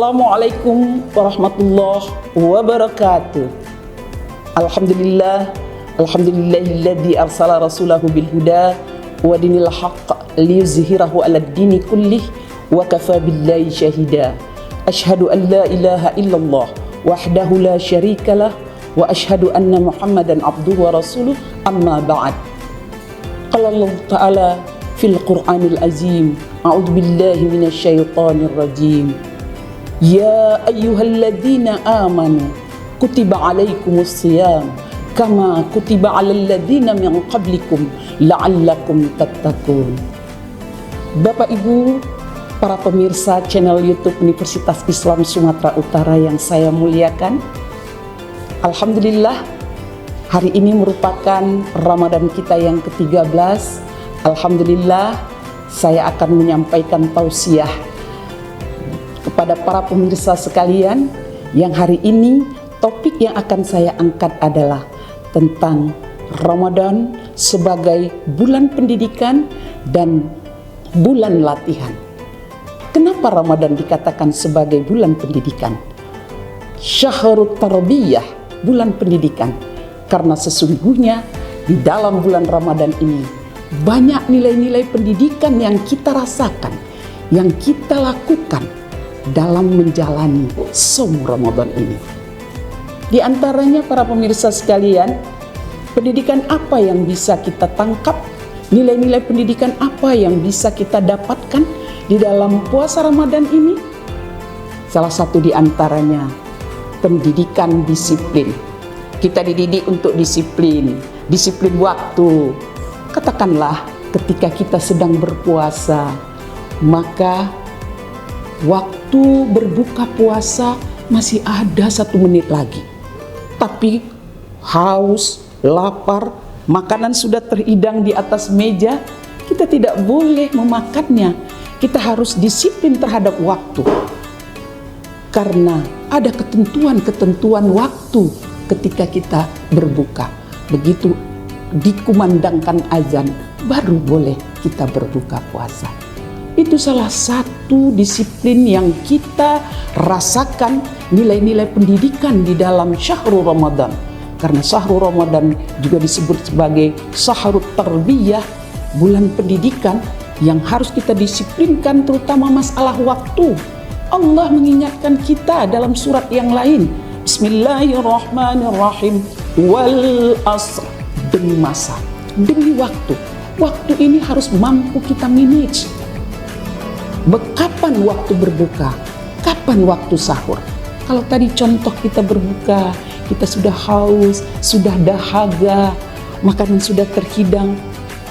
Assalamualaikum warahmatullahi wabarakatuh. Alhamdulillahilladzi arsala rasulahu bil huda wa dinil haqq liyuzhirahu 'alad dini kullih wa kafa billahi syahida. Asyhadu an la ilaha illallah wahdahu la syarikalah wa asyhadu anna Muhammadan abduhu wa rasuluh, amma ba'd. Qala Allah Ta'ala fil Qur'anil Azim, a'udzu billahi minasy syaithanir rajim. Ya ayyuhalladzina amanu kutiba alaikumus shiyam kama kutiba alal ladzina min qablikum la'allakum tattaqun. Bapak Ibu, para pemirsa channel YouTube Universitas Islam Sumatera Utara yang saya muliakan, alhamdulillah hari ini merupakan Ramadan kita yang ke-13. Alhamdulillah saya akan menyampaikan tausiah kepada para pemirsa sekalian, yang hari ini topik yang akan saya angkat adalah tentang Ramadan sebagai bulan pendidikan dan bulan latihan. Kenapa Ramadan dikatakan sebagai bulan pendidikan? Syahrut tarbiyah, bulan pendidikan. Karena sesungguhnya di dalam bulan Ramadan ini banyak nilai-nilai pendidikan yang kita rasakan, yang kita lakukan dalam menjalani shaum Ramadan ini. Di antaranya para pemirsa sekalian, pendidikan apa yang bisa kita tangkap, nilai-nilai pendidikan apa yang bisa kita dapatkan di dalam puasa Ramadan ini? Salah satu di antaranya pendidikan disiplin. Kita dididik untuk disiplin waktu. Katakanlah ketika kita sedang berpuasa, maka waktu berbuka puasa masih ada 1 menit lagi. Tapi haus, lapar, makanan sudah terhidang di atas meja, kita tidak boleh memakannya. Kita harus disiplin terhadap waktu. Karena ada ketentuan-ketentuan waktu ketika kita berbuka. Begitu dikumandangkan azan, baru boleh kita berbuka puasa. Itu salah satu disiplin yang kita rasakan, nilai-nilai pendidikan di dalam syahrul Ramadan. Karena syahrul Ramadan juga disebut sebagai syahrut tarbiyah, bulan pendidikan yang harus kita disiplinkan, terutama masalah waktu. Allah mengingatkan kita dalam surat yang lain, Bismillahirrahmanirrahim, wal asr, demi masa, demi waktu. Waktu ini harus mampu kita manage. Kapan waktu berbuka, kapan waktu sahur. Kalau tadi contoh kita berbuka, kita sudah haus, sudah dahaga, makanan sudah terhidang,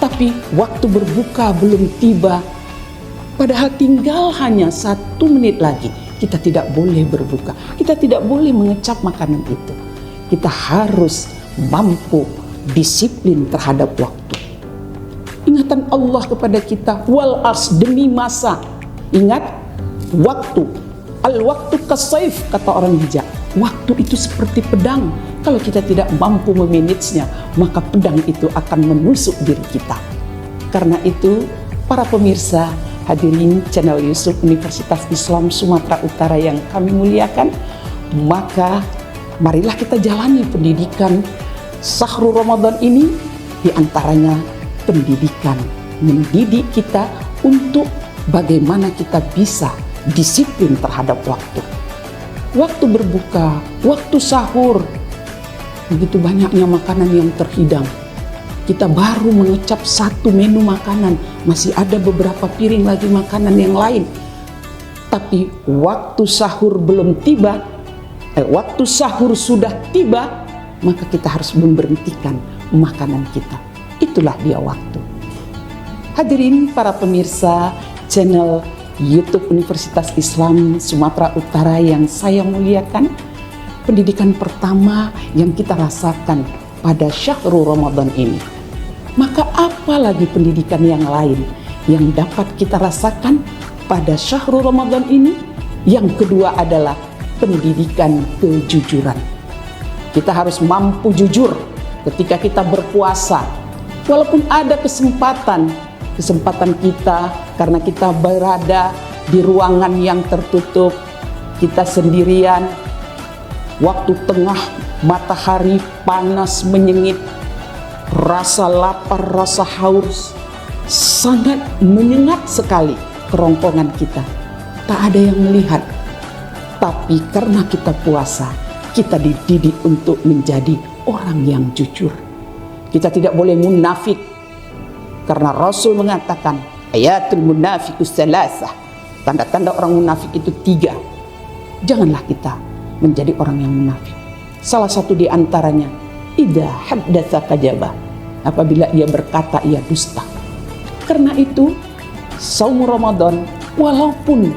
tapi waktu berbuka belum tiba, padahal tinggal hanya 1 menit lagi, kita tidak boleh berbuka, kita tidak boleh mengecap makanan itu. Kita harus mampu disiplin terhadap waktu. Ingatan Allah kepada kita, wal ars, demi masa. Ingat, waktu, al-waktu kasayf, kata orang bijak. Waktu itu seperti pedang. Kalau kita tidak mampu memanagenya, maka pedang itu akan menusuk diri kita. Karena itu, para pemirsa hadirin channel YouTube Universitas Islam Sumatera Utara yang kami muliakan, maka marilah kita jalani pendidikan syahrul Ramadan ini. Di antaranya pendidikan, mendidik kita untuk bagaimana kita bisa disiplin terhadap waktu. Waktu berbuka, waktu sahur, begitu banyaknya makanan yang terhidang. Kita baru mengecap 1 menu makanan, masih ada beberapa piring lagi makanan yang lain. Tapi waktu sahur belum tiba, waktu sahur sudah tiba, maka kita harus memberhentikan makanan kita. Itulah dia waktu. Hadirin para pemirsa channel YouTube Universitas Islam Sumatera Utara yang saya muliakan, pendidikan pertama yang kita rasakan pada syahrul Ramadan ini. Maka apa lagi pendidikan yang lain yang dapat kita rasakan pada syahrul Ramadan ini? Yang kedua adalah pendidikan kejujuran. Kita harus mampu jujur ketika kita berpuasa. Walaupun ada kesempatan kita karena kita berada di ruangan yang tertutup, kita sendirian, waktu tengah matahari panas menyengit, rasa lapar, rasa haus sangat menyengat sekali kerongkongan kita. Tak ada yang melihat, tapi karena kita puasa, kita dididik untuk menjadi orang yang jujur. Kita tidak boleh munafik, karena Rasul mengatakan ayatul munafiqus salasah, tanda-tanda orang munafik itu 3. Janganlah kita menjadi orang yang munafik. Salah satu di antaranya, idza haddatsa kadzaba, apabila ia berkata ia dusta. Karena itu, saum Ramadan, walaupun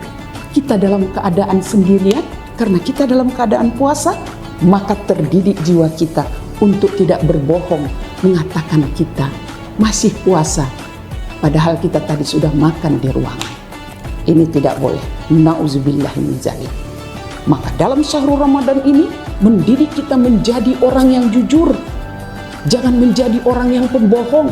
kita dalam keadaan sendirian, karena kita dalam keadaan puasa, maka terdidik jiwa kita untuk tidak berbohong, mengatakan kita masih puasa, padahal kita tadi sudah makan di ruangan. Ini tidak boleh. Nauzubillah min dzalik. Maka dalam syahrul Ramadan ini mendidik kita menjadi orang yang jujur. Jangan menjadi orang yang pembohong.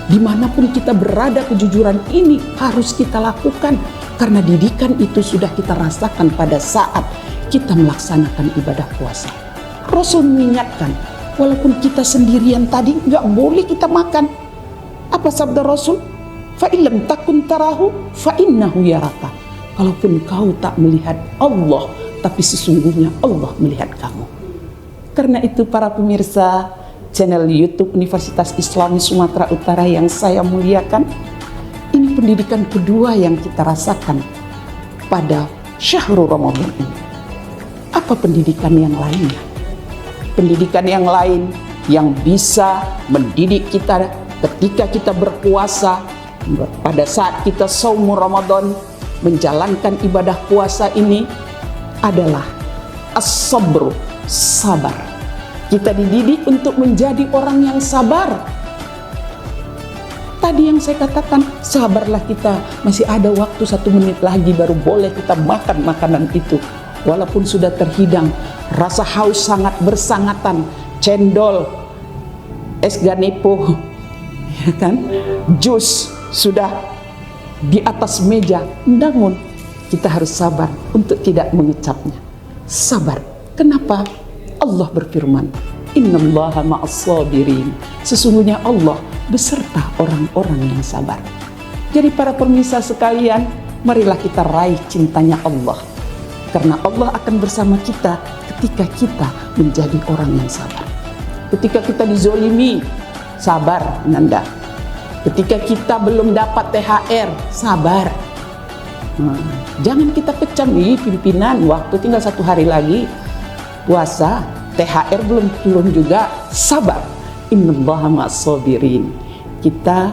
Dimanapun kita berada, kejujuran ini harus kita lakukan, karena didikan itu sudah kita rasakan pada saat kita melaksanakan ibadah puasa. Rasul mengingatkan, walaupun kita sendirian tadi nggak boleh kita makan. Apa sabda Rasul? Fa illam takun tarahu fa innahu yaraka. Kalaupun kau tak melihat Allah, tapi sesungguhnya Allah melihat kamu. Karena itu para pemirsa channel YouTube Universitas Islami Sumatera Utara yang saya muliakan, ini pendidikan kedua yang kita rasakan pada syahrul Ramadan ini. Apa pendidikan yang lainnya? Pendidikan yang lain yang bisa mendidik kita ketika kita berpuasa, pada saat kita saum Ramadan, menjalankan ibadah puasa ini adalah as-sabru, sabar. Kita dididik untuk menjadi orang yang sabar. Tadi yang saya katakan, sabarlah kita, masih ada waktu 1 menit lagi baru boleh kita makan makanan itu. Walaupun sudah terhidang, rasa haus sangat bersangatan, cendol, es ganepo, ya kan, jus sudah di atas meja, namun kita harus sabar untuk tidak mengecapnya. Sabar. Kenapa? Allah berfirman, innallaha ma'as-sabirin. Sesungguhnya Allah beserta orang-orang yang sabar. Jadi para pemirsa sekalian, marilah kita raih cintanya Allah. Karena Allah akan bersama kita ketika kita menjadi orang yang sabar. Ketika kita dizolimi, sabar Nanda. Ketika kita belum dapat THR, sabar. Jangan kita kecam, pimpinan waktu tinggal 1 hari lagi puasa, THR belum turun juga, sabar. Innallaha ma'as-sabirin. Kita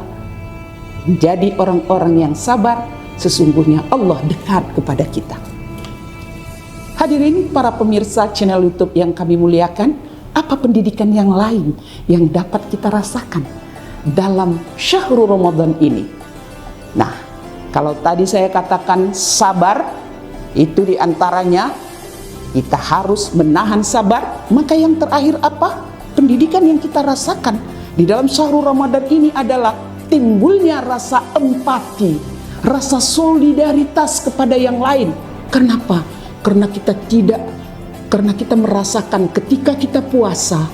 menjadi orang-orang yang sabar, sesungguhnya Allah dekat kepada kita. Hadirin para pemirsa channel YouTube yang kami muliakan, apa pendidikan yang lain yang dapat kita rasakan dalam syahrul Ramadan ini? Nah, kalau tadi saya katakan sabar, itu diantaranya kita harus menahan sabar. Maka yang terakhir apa? Pendidikan yang kita rasakan di dalam syahrul Ramadan ini adalah timbulnya rasa empati, rasa solidaritas kepada yang lain. Kenapa? Karena kita merasakan ketika kita puasa,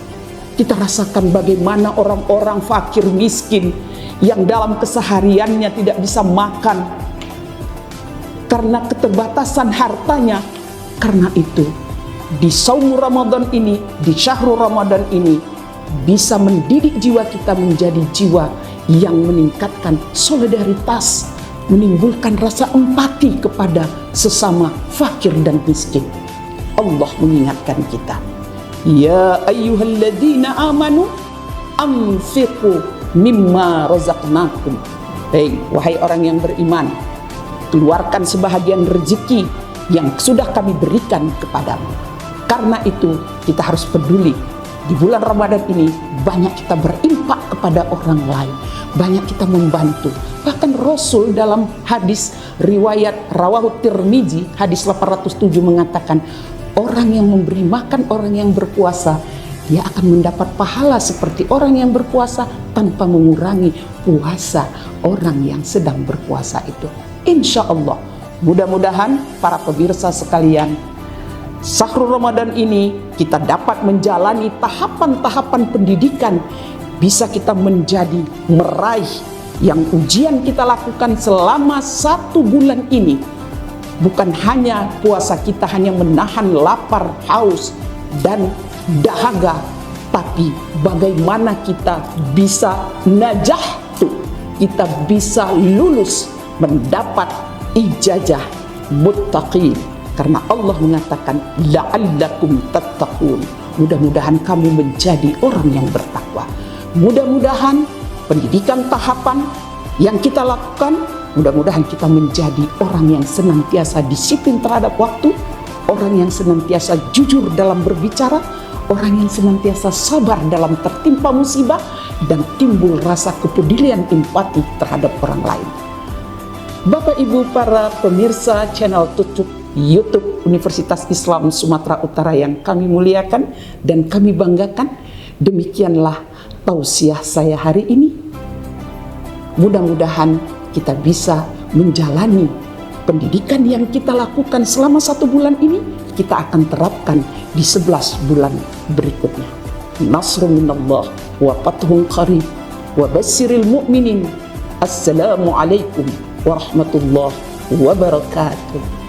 kita rasakan bagaimana orang-orang fakir miskin yang dalam kesehariannya tidak bisa makan karena keterbatasan hartanya. Karena itu di saum Ramadan ini, di syahrul Ramadan ini, bisa mendidik jiwa kita menjadi jiwa yang meningkatkan solidaritas, menimbulkan rasa empati kepada sesama fakir dan miskin. Allah mengingatkan kita, ya ayyuhalladzina amanu anfiqu mimma razaqnakum. Hei, wahai orang yang beriman, keluarkan sebahagian rezeki yang sudah kami berikan kepadamu. Karena itu kita harus peduli. Di bulan Ramadan ini banyak kita berinfak kepada orang lain, banyak kita membantu. Bahkan Rasul dalam hadis riwayat Rawahu Tirmizi, hadis 807 mengatakan, orang yang memberi makan orang yang berpuasa, dia akan mendapat pahala seperti orang yang berpuasa tanpa mengurangi puasa orang yang sedang berpuasa itu. Insya Allah, mudah-mudahan para pemirsa sekalian Syahrul Ramadan ini kita dapat menjalani tahapan-tahapan pendidikan, bisa kita menjadi meraih yang ujian kita lakukan selama 1 bulan ini. Bukan hanya puasa kita hanya menahan lapar, haus, dan dahaga, tapi bagaimana kita bisa najah tuh, kita bisa lulus mendapat ijazah muttaqin. Karena Allah mengatakan la'allakum tattaqun. Mudah-mudahan kamu menjadi orang yang bertakwa. Mudah-mudahan pendidikan tahapan yang kita lakukan, mudah-mudahan kita menjadi orang yang senantiasa disiplin terhadap waktu, orang yang senantiasa jujur dalam berbicara, orang yang senantiasa sabar dalam tertimpa musibah, dan timbul rasa kepedulian empati terhadap orang lain. Bapak Ibu para pemirsa channel YouTube Universitas Islam Sumatera Utara yang kami muliakan dan kami banggakan, demikianlah tausiah saya hari ini. Mudah-mudahan kita bisa menjalani pendidikan yang kita lakukan selama 1 bulan ini, kita akan terapkan di 11 bulan berikutnya. Nasrun minallah wa fathun qarib wa basyiril mu'minin. Assalamualaikum warahmatullahi wabarakatuh.